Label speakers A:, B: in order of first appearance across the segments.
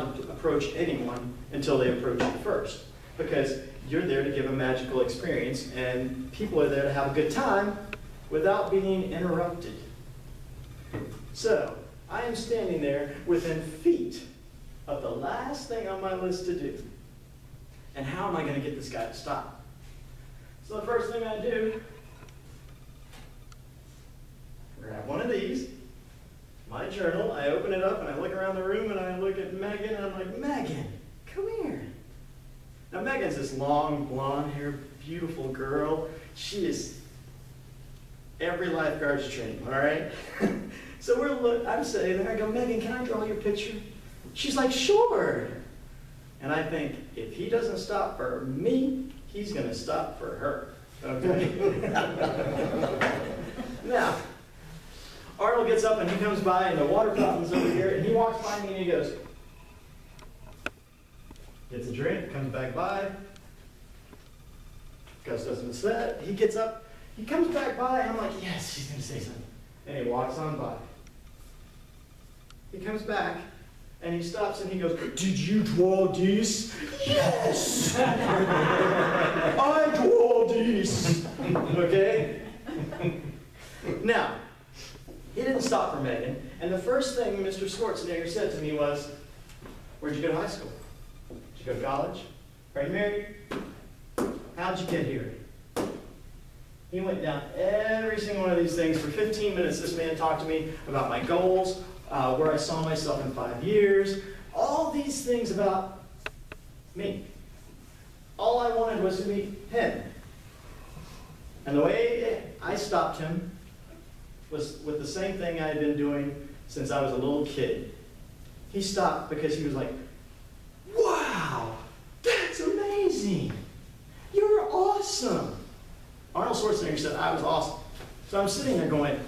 A: to approach anyone until they approach you first, because you're there to give a magical experience, and people are there to have a good time without being interrupted. So, I am standing there within feet of the last thing on my list to do. And how am I going to get this guy to stop? So the first thing I do, grab one of these, my journal, I open it up and I look around the room and I look at Megan and I'm like, Megan, come here. Now Megan's this long, blonde hair, beautiful girl. She is every lifeguard's dream, all right? So I'm sitting there, I go, Megan, can I draw your picture? She's like, sure. And I think, if he doesn't stop for me, he's going to stop for her, okay? Now, Arnold gets up and he comes by and the water fountain's over here and he walks by me and he goes, gets a drink, comes back by. Gus doesn't miss that. He gets up, he comes back by and I'm like, yes, he's going to say something. And he walks on by. He comes back and he stops and he goes, did you draw this? Yes! I draw this! Okay? Now, he didn't stop for Megan, and the first thing Mr. Schwarzenegger said to me was, where'd you go to high school? Did you go to college? Are you married? How'd you get here? He went down every single one of these things. For 15 minutes, this man talked to me about my goals, where I saw myself in 5 years, all these things about me. All I wanted was to meet him. And the way I stopped him was with the same thing I had been doing since I was a little kid. He stopped because he was like, wow, that's amazing. You're awesome. Arnold Schwarzenegger said I was awesome. So I'm sitting there going,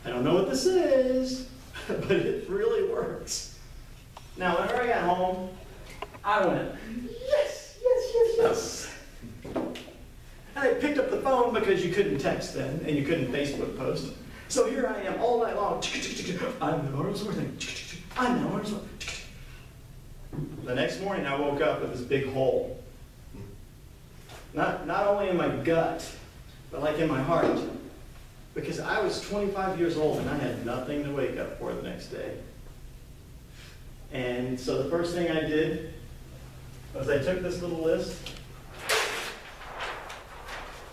A: I don't know what this is, but it really works. Now, whenever I got home, I went, yes, yes, yes, yes. And I picked up the phone because you couldn't text then, and you couldn't Facebook post. So here I am all night long. I'm the Arnold Schwarzenegger. I'm the Arnold Schwarzenegger. The next morning, I woke up with this big hole. Not only in my gut, but like in my heart. Because I was 25 years old and I had nothing to wake up for the next day. And so the first thing I did was I took this little list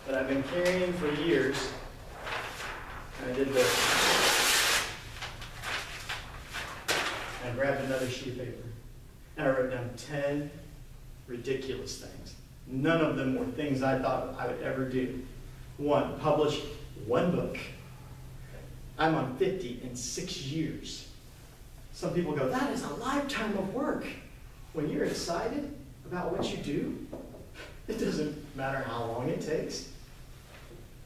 A: that I've been carrying for years, and I did this. And I grabbed another sheet of paper, and I wrote down 10 ridiculous things. None of them were things I thought I would ever do. 1, publish 1 book. I'm on 50 in 6 years. Some people go, that is a lifetime of work. When you're excited about what you do, it doesn't matter how long it takes.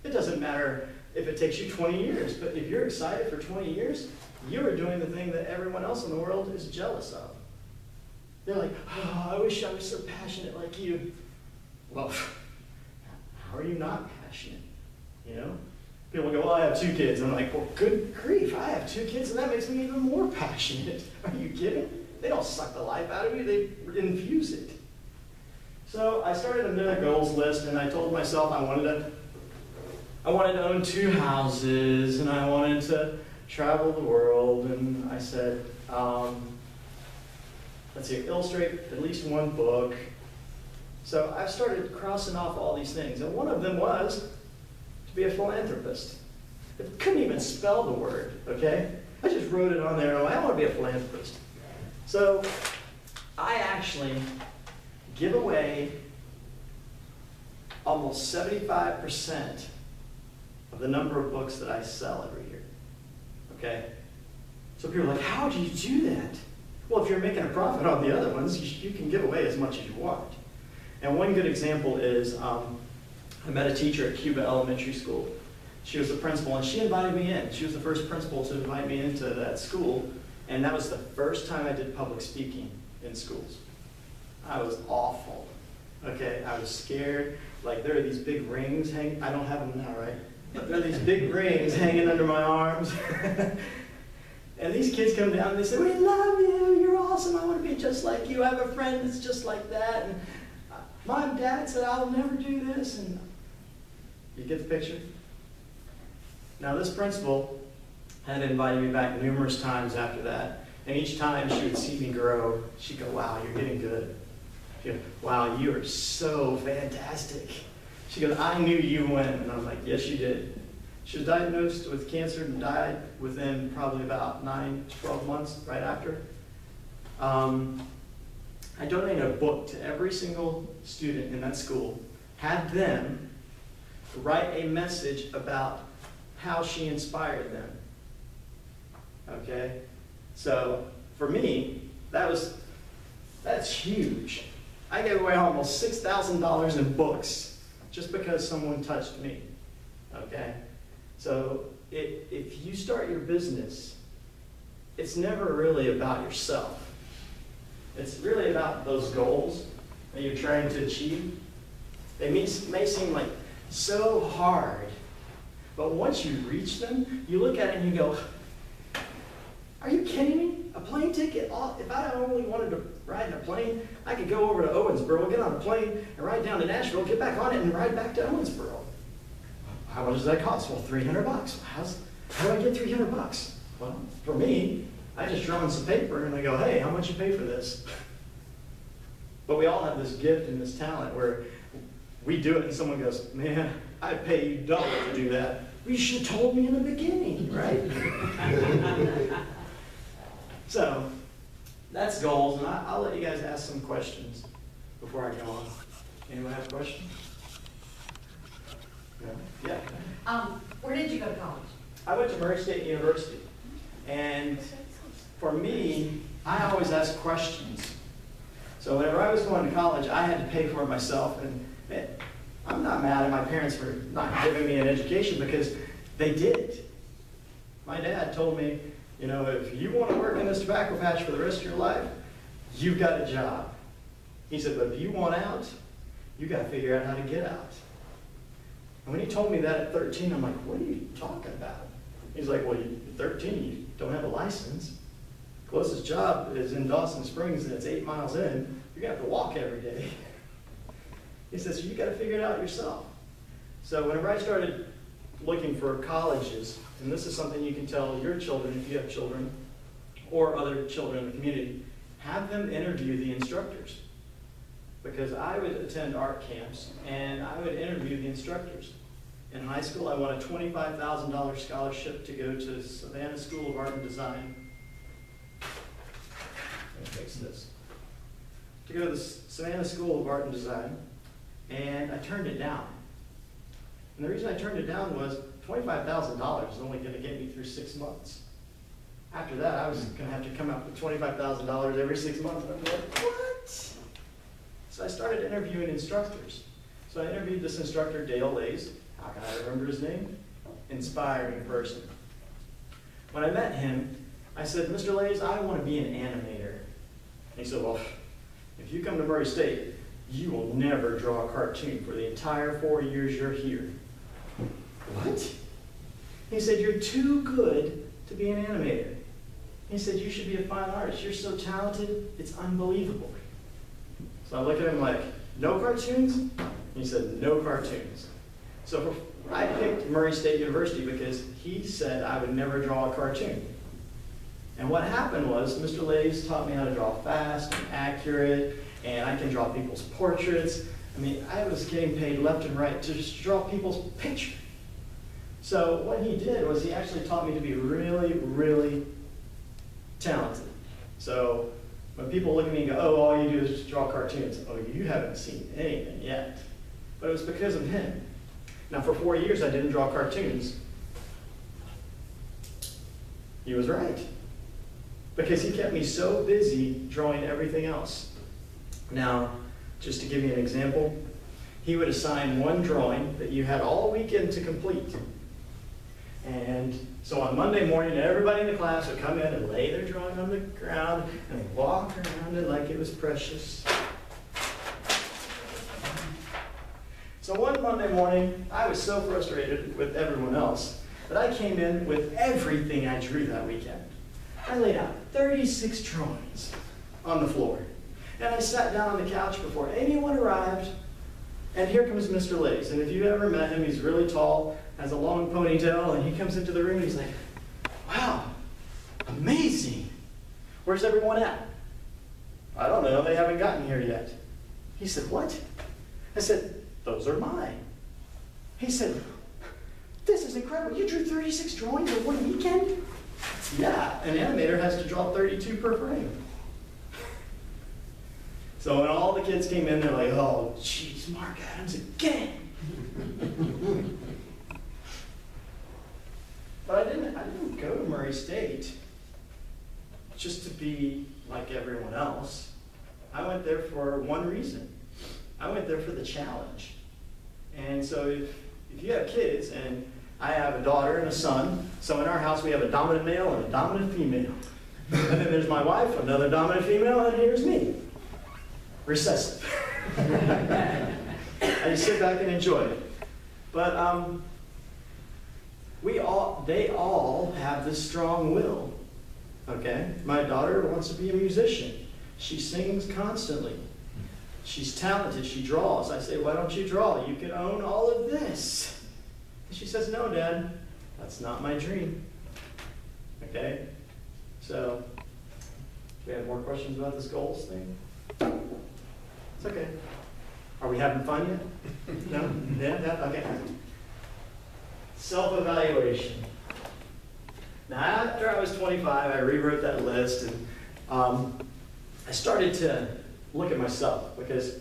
A: It doesn't matter if it takes you 20 years, but if you're excited for 20 years, you're doing the thing that everyone else in the world is jealous of. They're like, oh, I wish I was so passionate like you. Well, how are you not passionate? You know? People go, well, I have 2 kids. I'm like, well, good grief, I have 2 kids, and that makes me even more passionate. Are you kidding? They don't suck the life out of you, they infuse it. So I started another goals list, and I told myself I wanted to own 2 houses, and I wanted to travel the world, and I said, let's see, illustrate at least 1 book. So I started crossing off all these things, and one of them was to be a philanthropist. I couldn't even spell the word, okay? I just wrote it on there, and I want to be a philanthropist. So I actually give away almost 75% of the number of books that I sell every year, okay? So people are like, how do you do that? Well, if you're making a profit on the other ones, you can give away as much as you want. And one good example is I met a teacher at Cuba Elementary School. She was the principal, and she invited me in. She was the first principal to invite me into that school, and that was the first time I did public speaking in schools. I was awful, okay? I was scared. Like, there are these big rings hanging. I don't have them now, right? But there are these big rings hanging under my arms. And these kids come down and they say, we love you, you're awesome. I want to be just like you. I have a friend that's just like that. And Mom, Dad said I'll never do this. And you get the picture? Now this principal had invited me back numerous times after that. And each time she would see me grow, she'd go, wow, you're getting good. She'd go, wow, you are so fantastic. She goes, I knew you when. And I'm like, yes, you did. She was diagnosed with cancer and died within probably about 9 to 12 months right after. I donated a book to every single student in that school, had them write a message about how she inspired them. Okay? So for me, that's huge. I gave away almost $6,000 in books just because someone touched me. Okay? So if you start your business, it's never really about yourself. It's really about those goals that you're trying to achieve. They may seem like so hard, but once you reach them, you look at it and you go, are you kidding me? A plane ticket? If I only wanted to ride in a plane, I could go over to Owensboro, get on a plane, and ride down to Nashville, get back on it, and ride back to Owensboro. How much does that cost? Well, $300. How do I get $300? Well, for me, I just draw on some paper and I go, hey, how much you pay for this? But we all have this gift and this talent where we do it and someone goes, man, I pay you double to do that. Well, you should have told me in the beginning, right? So, that's goals, and I'll let you guys ask some questions before I go on. Anyone have a question? No? Yeah.
B: Where did you go to college?
A: I went to Murray State University, and for me, I always ask questions. So whenever I was going to college, I had to pay for it myself, and I'm not mad at my parents for not giving me an education because they did. My dad told me, you know, if you want to work in this tobacco patch for the rest of your life, you've got a job. He said, but if you want out, you got to figure out how to get out. And when he told me that at 13, I'm like, what are you talking about? He's like, well, you're 13, you don't have a license. Closest job is in Dawson Springs, and it's 8 miles in. You're going to have to walk every day. He says, so you got to figure it out yourself. So whenever I started looking for colleges, and this is something you can tell your children if you have children, or other children in the community, have them interview the instructors. Because I would attend art camps, and I would interview the instructors. In high school, I won a $25,000 scholarship to go to Savannah School of Art and Design. Let me fix this. To go to the Savannah School of Art and Design, and I turned it down. And the reason I turned it down was $25,000 is only going to get me through 6 months. After that, I was going to have to come up with $25,000 every 6 months. And I'm like, what? So I started interviewing instructors. So I interviewed this instructor, Dale Lays. How can I remember his name? Inspiring person. When I met him, I said, Mr. Lays, I want to be an animator. And he said, well, if you come to Murray State, you will never draw a cartoon for the entire 4 years you're here. What? He said, you're too good to be an animator. He said, you should be a fine artist. You're so talented, it's unbelievable. So I look at him like, no cartoons? He said, no cartoons. So I picked Murray State University because he said I would never draw a cartoon. And what happened was, Mr. Lays taught me how to draw fast and accurate, and I can draw people's portraits. I mean, I was getting paid left and right to just draw people's pictures. So what he did was he actually taught me to be really, really talented. So when people look at me and go, oh, all you do is just draw cartoons. Oh, you haven't seen anything yet. But it was because of him. Now, for 4 years, I didn't draw cartoons. He was right. Because he kept me so busy drawing everything else. Now, just to give you an example, he would assign one drawing that you had all weekend to complete. And so on Monday morning, everybody in the class would come in and lay their drawing on the ground, and they'd walk around it like it was precious. So one Monday morning, I was so frustrated with everyone else that I came in with everything I drew that weekend. I laid out 36 drawings. on the floor. And I sat down on the couch before anyone arrived, and here comes Mr. Lace. And if you've ever met him, he's really tall, has a long ponytail, and he comes into the room and he's like, wow, amazing. Where's everyone at? I don't know, they haven't gotten here yet. He said, what? I said, those are mine. He said, this is incredible. You drew 36 drawings in one weekend? Yeah, an animator has to draw 32 per frame. So when all the kids came in, they're like, oh, geez, Mark Adams again. But I didn't go to Murray State just to be like everyone else. I went there for one reason. I went there for the challenge. And so if you have kids, and I have a daughter and a son, so in our house we have a dominant male and a dominant female. And then there's my wife, another dominant female, and here's me. Recessive. I just sit back and enjoy it. But they all have this strong will. Okay? My daughter wants to be a musician. She sings constantly. She's talented. She draws. I say, why don't you draw? You can own all of this. And she says, no, Dad, that's not my dream. Okay? So, do we have more questions about this goals thing? It's okay. Are we having fun yet? No? Yeah? Okay. Self-evaluation. Now, after I was 25, I rewrote that list, and I started to look at myself, because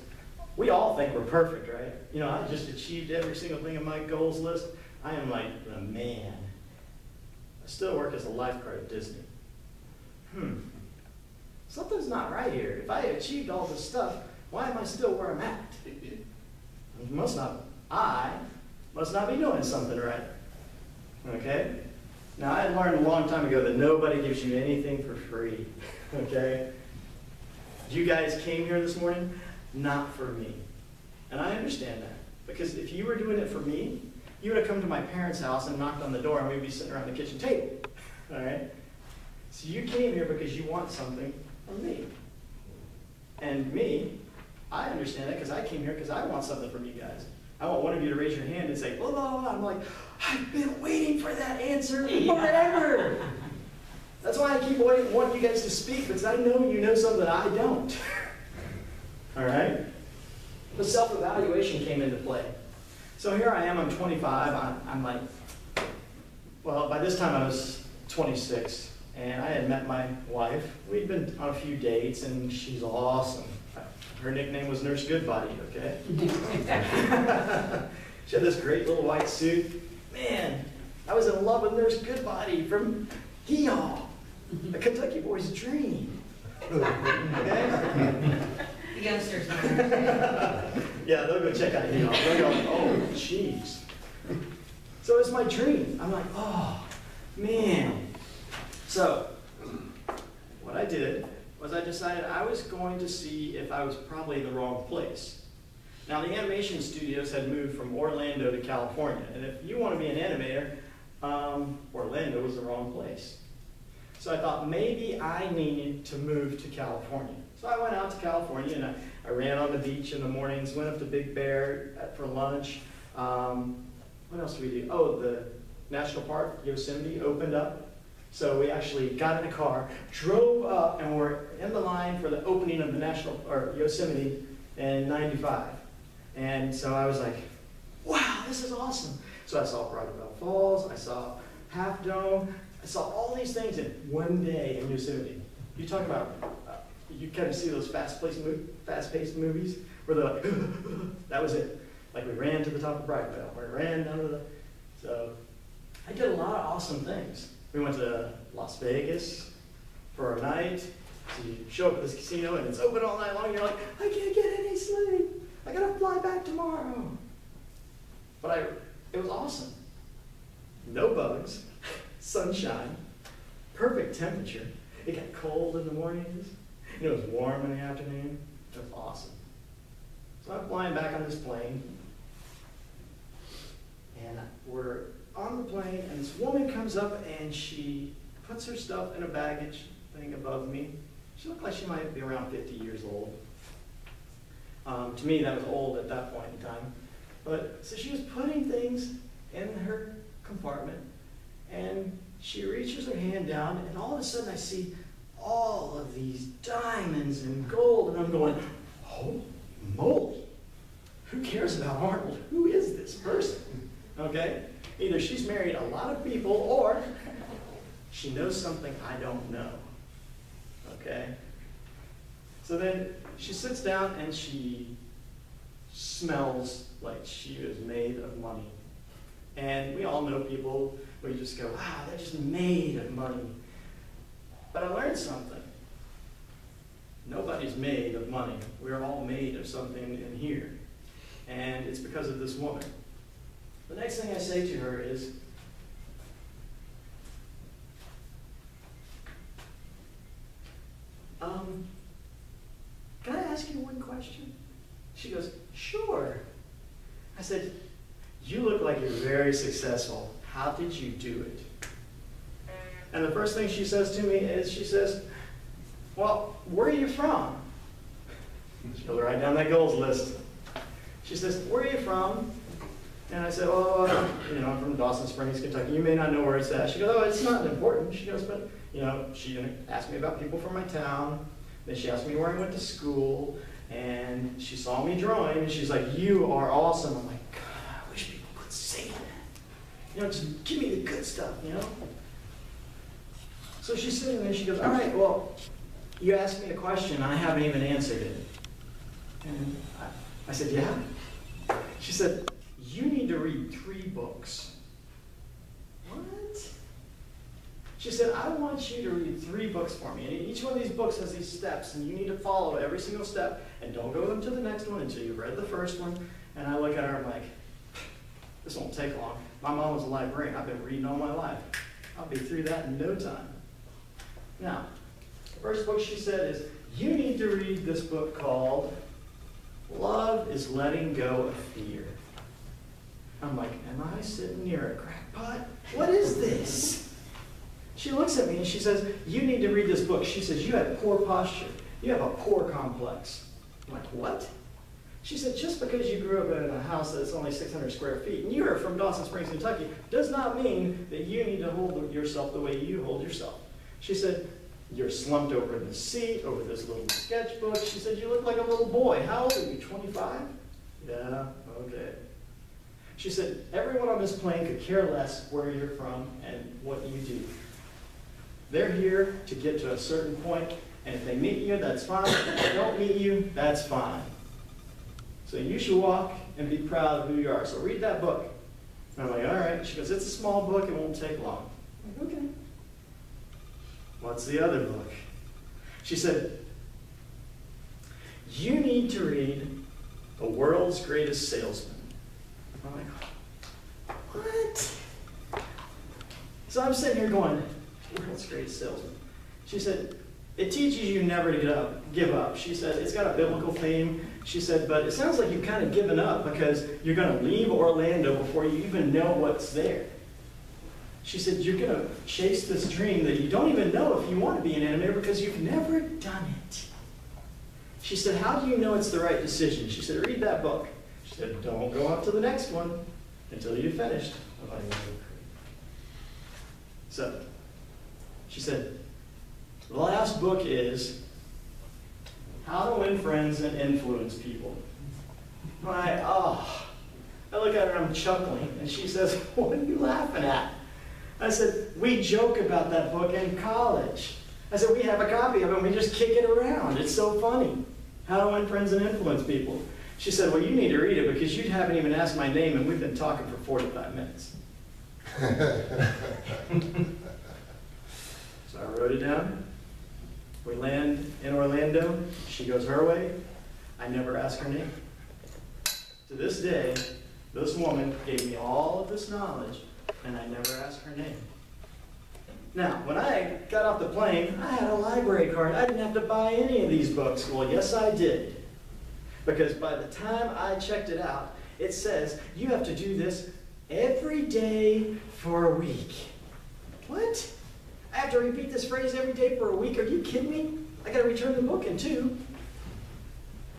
A: we all think we're perfect, right? You know, I just achieved every single thing on my goals list. I am like the man. I still work as a lifeguard at Disney. Something's not right here. If I achieved all this stuff, why am I still where I'm at? I must not be doing something right. Okay? Now, I learned a long time ago that nobody gives you anything for free. Okay? You guys came here this morning, not for me. And I understand that. Because if you were doing it for me, you would have come to my parents' house and knocked on the door, and we'd be sitting around the kitchen table. All right? So you came here because you want something from me. And me, I understand that because I came here because I want something from you guys. I want one of you to raise your hand and say, blah, blah, blah. I'm like, I've been waiting for that answer forever. That's why I keep wanting you guys to speak, because I know you know something I don't. All right? The self-evaluation came into play. So here I am, I'm 25. I'm like, well, by this time I was 26. And I had met my wife. We'd been on a few dates, and she's awesome. Her nickname was Nurse Goodbody, okay? She had this great little white suit. Man, I was in love with Nurse Goodbody from Hee-Haw, a Kentucky boy's dream. Okay?
B: The youngsters.
A: Yeah, they'll go check out Hee-Haw. They'll go, oh, jeez. So it's my dream. I'm like, oh, man. So, what I did was I decided I was going to see if I was probably in the wrong place. Now, the animation studios had moved from Orlando to California, and if you want to be an animator, Orlando was the wrong place. So I thought maybe I needed to move to California. So I went out to California, and I ran on the beach in the mornings, went up to Big Bear for lunch. What else did we do? Oh, the national park, Yosemite, opened up. So we actually got in a car, drove up, and we're in the line for the opening of the Yosemite in '95. And so I was like, wow, this is awesome. So I saw Bridalveil Falls, I saw Half Dome, I saw all these things in one day in Yosemite. You talk about, you kind of see those fast-paced movies where they're like, that was it. Like we ran to the top of Bridalveil, we ran down to the, so I did a lot of awesome things. We went to Las Vegas for a night. So you show up at this casino and it's open all night long. You're like, I can't get any sleep. I gotta fly back tomorrow. But it was awesome. No bugs, sunshine, perfect temperature. It got cold in the mornings, and it was warm in the afternoon. It was awesome. So I'm flying back on this plane, and we're on the plane, and this woman comes up and she puts her stuff in a baggage thing above me. She looked like she might be around 50 years old. To me, that was old at that point in time. But so she was putting things in her compartment, and she reaches her hand down, and all of a sudden I see all of these diamonds and gold, and I'm going, holy moly, who cares about Arnold? Who is this person? Okay? Either she's married a lot of people, or she knows something I don't know. Okay? So then she sits down and she smells like she is made of money. And we all know people where you just go, wow, they're just made of money. But I learned something. Nobody's made of money. We're all made of something in here. And it's because of this woman. The next thing I say to her is, can I ask you one question? She goes, sure. I said, you look like you're very successful. How did you do it? And the first thing she says to me is, she says, well, where are you from? She'll write down that goals list. She says, where are you from? And I said, oh, I'm from Dawson Springs, Kentucky. You may not know where it's at. She goes, oh, it's not important. She goes, but, she asked me about people from my town. Then she asked me where I went to school. And she saw me drawing, and she's like, you are awesome. I'm like, God, I wish people could say that. Just give me the good stuff, So she's sitting there, and she goes, all right, well, you asked me a question, I haven't even answered it. And I said, yeah? She said, you need to read 3 books. What? She said, I want you to read 3 books for me. And each one of these books has these steps, and you need to follow every single step, and don't go to the next one until you've read the first one. And I look at her, I'm like, this won't take long. My mom was a librarian. I've been reading all my life. I'll be through that in no time. Now, the first book she said is, you need to read this book called Love is Letting Go of Fear. I'm like, am I sitting near a crackpot? What is this? She looks at me and she says, you need to read this book. She says, you have poor posture. You have a poor complex. I'm like, what? She said, just because you grew up in a house that's only 600 square feet and you're from Dawson Springs, Kentucky, does not mean that you need to hold yourself the way you hold yourself. She said, you're slumped over in the seat, over this little sketchbook. She said, you look like a little boy. How old are you, 25? Yeah, okay. She said, everyone on this plane could care less where you're from and what you do. They're here to get to a certain point, and if they meet you, that's fine. If they don't meet you, that's fine. So you should walk and be proud of who you are. So read that book. And I'm like, all right. She goes, it's a small book. It won't take long. I'm like, okay. What's the other book? She said, you need to read The World's Greatest Salesman. I'm like, what? So I'm sitting here going, World's Greatest Salesman. She said, it teaches you never to give up. She said, it's got a biblical theme. She said, but it sounds like you've kind of given up because you're going to leave Orlando before you even know what's there. She said, you're going to chase this dream that you don't even know if you want to be an animator because you've never done it. She said, how do you know it's the right decision? She said, read that book. She said, don't go on to the next one until you've finished. So, she said, the last book is How to Win Friends and Influence People. I look at her and I'm chuckling, and she says, what are you laughing at? I said, we joke about that book in college. I said, we have a copy of it and we just kick it around. It's so funny. How to Win Friends and Influence People. She said, well, you need to read it because you haven't even asked my name and we've been talking for 45 minutes. So I wrote it down. We land in Orlando. She goes her way. I never ask her name. To this day, this woman gave me all of this knowledge, and I never asked her name. Now, when I got off the plane, I had a library card. I didn't have to buy any of these books. Well, yes, I did. Because by the time I checked it out, it says you have to do this every day for a week. What? I have to repeat this phrase every day for a week? Are you kidding me? I gotta return the book in 2.